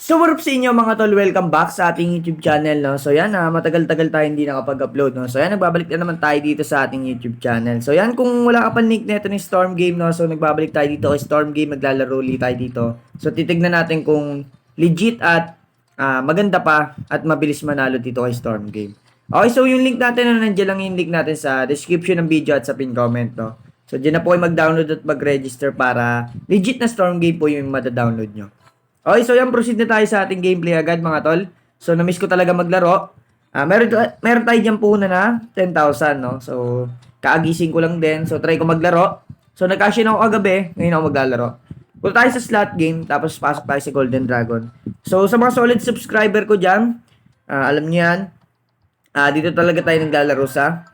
So what up sa inyo mga tol, welcome back sa ating YouTube channel, no? So yan, matagal-tagal tayo hindi nakapag-upload, no? So yan, nagbabalik na naman tayo dito sa ating YouTube channel. So yan, kung wala ka pa link nito ni Storm Game, no? So nagbabalik tayo dito kay Storm Game, maglalaro ulit tayo dito. So titignan natin kung legit at maganda pa at mabilis manalo dito kay Storm Game. Okay, so yung link natin, nandiyan lang yung link natin sa description ng video at sa pin comment, no? So dyan na po kayo mag-download at mag-register para legit na Storm Game po yung mada-download nyo. Okay, so yan, proceed na tayo sa ating gameplay agad mga tol. So, na-miss ko talaga maglaro. Meron tayo dyan po na 10,000, no? So, kaagising ko lang din. So, try ko maglaro. So, nag-cash in ako kagabi. Ngayon ako maglalaro. Punta tayo sa slot game, tapos pasok tayo sa Golden Dragon. So, sa mga solid subscriber ko dyan, alam niyo yan, dito talaga tayo naglalaro sa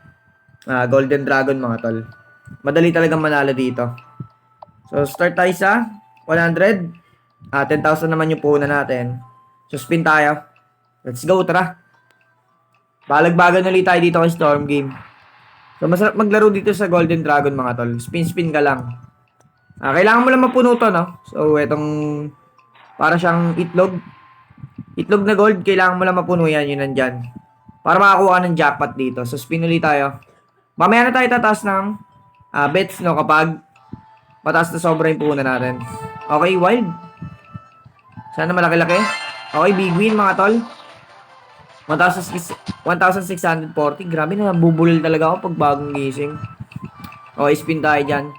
Golden Dragon mga tol. Madali talaga manalo dito. So, start tayo sa 100. 10,000 naman yung puhunan natin. So, spin tayo. Let's go, tara. Balagbagan ulit tayo dito kay Storm Game. So, masarap maglaro dito sa Golden Dragon, mga tol. Spin-spin ka lang. Kailangan mo lang mapuno to, no? So, itong para siyang itlog. Itlog na gold, kailangan mo lang mapuno yan, yun nandyan. Para makakuha ka ng jackpot dito. So, spin ulit tayo. Mamaya na tayo tataas ng bets, no? Kapag mataas na sobra yung puhunan natin. Okay, wild. Sana malaki-laki. Okay, big win mga tol. 1,640. Grabe na, nabubulol talaga ako pag bagong gising. Okay, spin tayo dyan.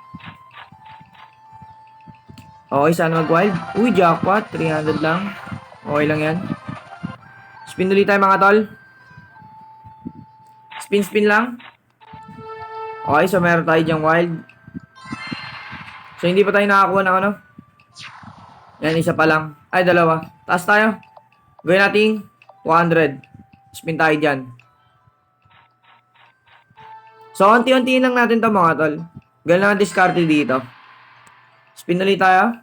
Okay, sana mag-wild. Uy, jackpot. 300 lang. Okay lang yan. Spin ulit tayo mga tol. Spin lang. Okay, so meron tayo dyang wild. So, hindi pa tayo nakakuha ng ano. Yan, isa pa lang. Ay, dalawa. Taas tayo. Gawin natin 200. Spin tayo dyan. So, unti-unti lang natin to mga tol. Gawin lang ang discard dito. Spin ulit tayo.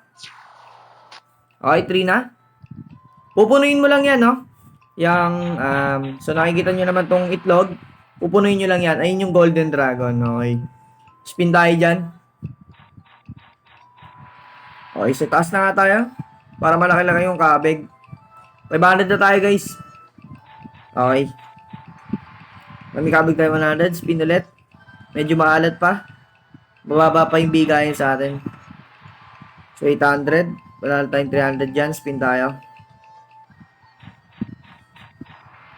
Okay, 3 na. Pupunuin mo lang yan, no? So, nakikita nyo naman tong itlog. Pupunuin nyo lang yan. Ayun yung Golden Dragon. Okay. Spin tayo dyan. Okay, so taas na nga tayo. Para malaki-laki yung kabig. 500 na tayo, guys. Okay. Kami kabig tayo 100. Spin ulit. Medyo maalat pa. Bababa pa yung bigayan sa atin. So, 800. Wala na tayong 300 dyan. Spin tayo.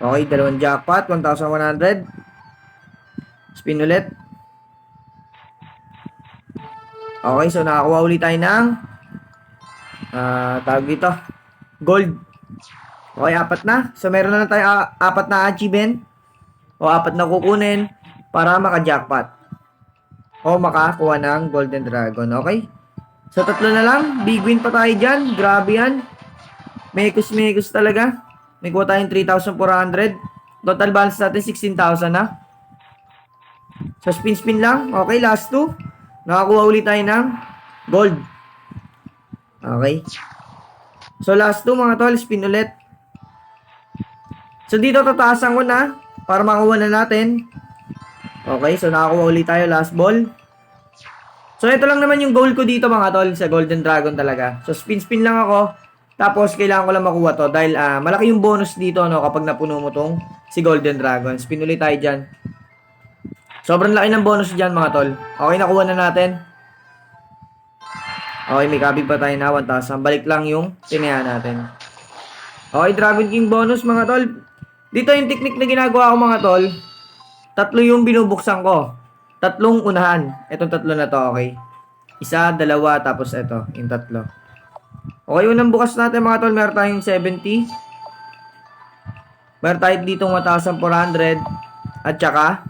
Okay, dalawang jackpot. 1,100. Spin ulit. Okay, so nakakuha ulit tayo ng tawag dito, gold. Okay, 4 na. So, meron na tayo 4 na achievement o 4 na kukunin para maka-jackpot o makakuha ng Golden Dragon. Okay? So, 3 na lang. Big win pa tayo dyan. Grabe yan. Mekos talaga. May kuha tayong 3,400. Total balance natin 16,000 na. So, spin lang. Okay, last 2. Nakakuha ulit tayo ng gold. Okay. So, last 2 mga tol, spin ulit. So, dito tataasan ko na para makuha na natin. Okay, so nakakuha ulit tayo, last ball. So, ito lang naman yung goal ko dito mga tol, sa Golden Dragon talaga. So, spin lang ako. Tapos, kailangan ko lang makuha to dahil malaki yung bonus dito, no, kapag napuno mo tong si Golden Dragon. Spin ulit tayo dyan. Sobrang laki ng bonus dyan mga tol. Okay, nakuha na natin. Okay, may kabig pa tayo na 1,000. Balik lang yung tinayan natin. Okay, Dragon King bonus mga tol. Dito yung technique na ginagawa ko mga tol. 3 yung binubuksan ko. 3 unahan. Itong 3 na to, okay. 1, 2, tapos ito, yung 3. Okay, unang bukas natin mga tol. Meron tayong 70. Meron tayo dito 1,400. At saka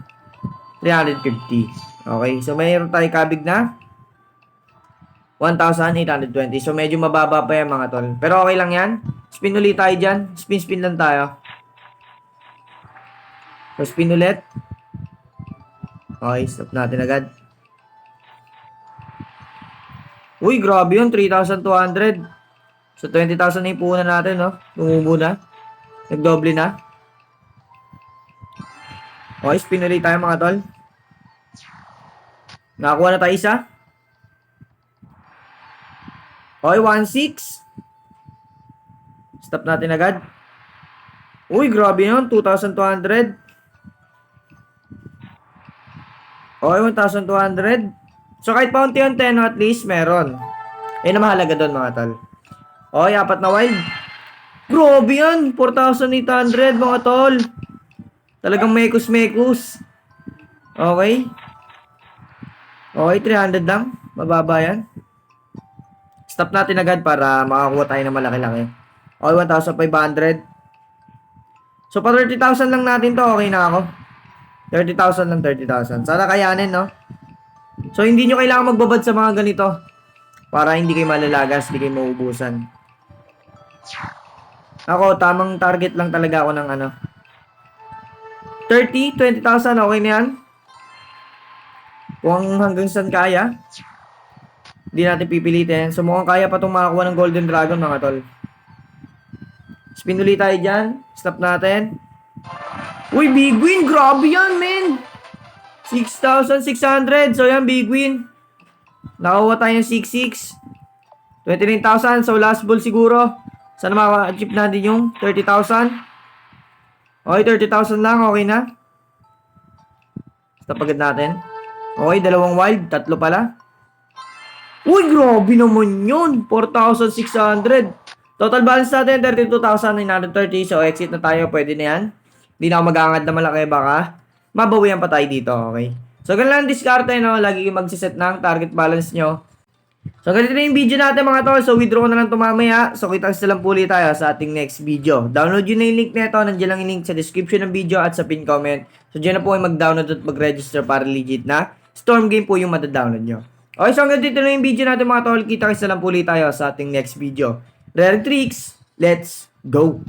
350. Okay, so mayroon tayo kabig na 1,820. So, medyo mababa pa yan mga tol. Pero okay lang yan. Spin ulit tayo dyan. Spin lang tayo. So, spin ulit. Okay, stop natin agad. Uy, grabe yun. 3,200. So, 20,000 na yung puhunan natin, no? Tumubo na. Nagdoble na. Okay, spin ulit tayo mga tol. Nakakuha na tayo isa. Okay, 1,600. Stop natin agad. Uy, grabe yun. 2,200. Okay, 1,200. So, kahit paunti-unti, no, at least meron. Ayun ang mahalaga doon, mga tol. Okay, 4 na wild. Grabe yan. 4,800, mga tol. Talagang mekus-mekus. Okay. Okay, 300 lang. Mababa yan. Stop natin agad para makakuha tayo ng malaki-laki. Okay, 1,500. So, pa 30,000 lang natin to. Okay na ako. 30,000 lang, 30,000. Sana kayanin, no? So, hindi nyo kailangan magbabad sa mga ganito. Para hindi kayo malalagas, hindi kayo mauubusan. Ako, tamang target lang talaga ako ng ano. 30, 20,000, okay na yan? Kung hanggang saan kaya. Hindi natin pipilitin. So, mukhang kaya pa itong makakuha ng Golden Dragon, mga tol. Spin ulit tayo dyan. Stop natin. Uy, big win. Grabe yan, men. 6,600. So, yan, big win. Nakakuha tayo ng 6,600. 29,000. So, last ball siguro. Sana maka-achieve natin yung 30,000. Okay, 30,000 lang. Okay na. Stop agad natin. Okay, dalawang wild. 3 pala. Uy, grabe naman yun. 4,600. Total balance natin, 32,930. So, exit na tayo. Pwede na yan. Hindi na ako mag-aangad na malaki. Baka mabawian pa tayo dito. Okay. So, ganun lang diskarte, no? Lagi kayo magsiset ng target balance nyo. So, ganito na yung video natin, mga tol. So, withdraw ko na lang ito mamaya. So, kita sa lang puli tayo sa ating next video. Download yun na yung link nito. Nandiyan lang yung link sa description ng video at sa pin comment. So, dyan na po kayo mag-download at mag-register para legit na Storm game po yung madadownload nyo. Okay, so hanggang dito na yung video natin, mga tol. Kita sa lang puli tayo sa ating next video. Rare tricks, let's go!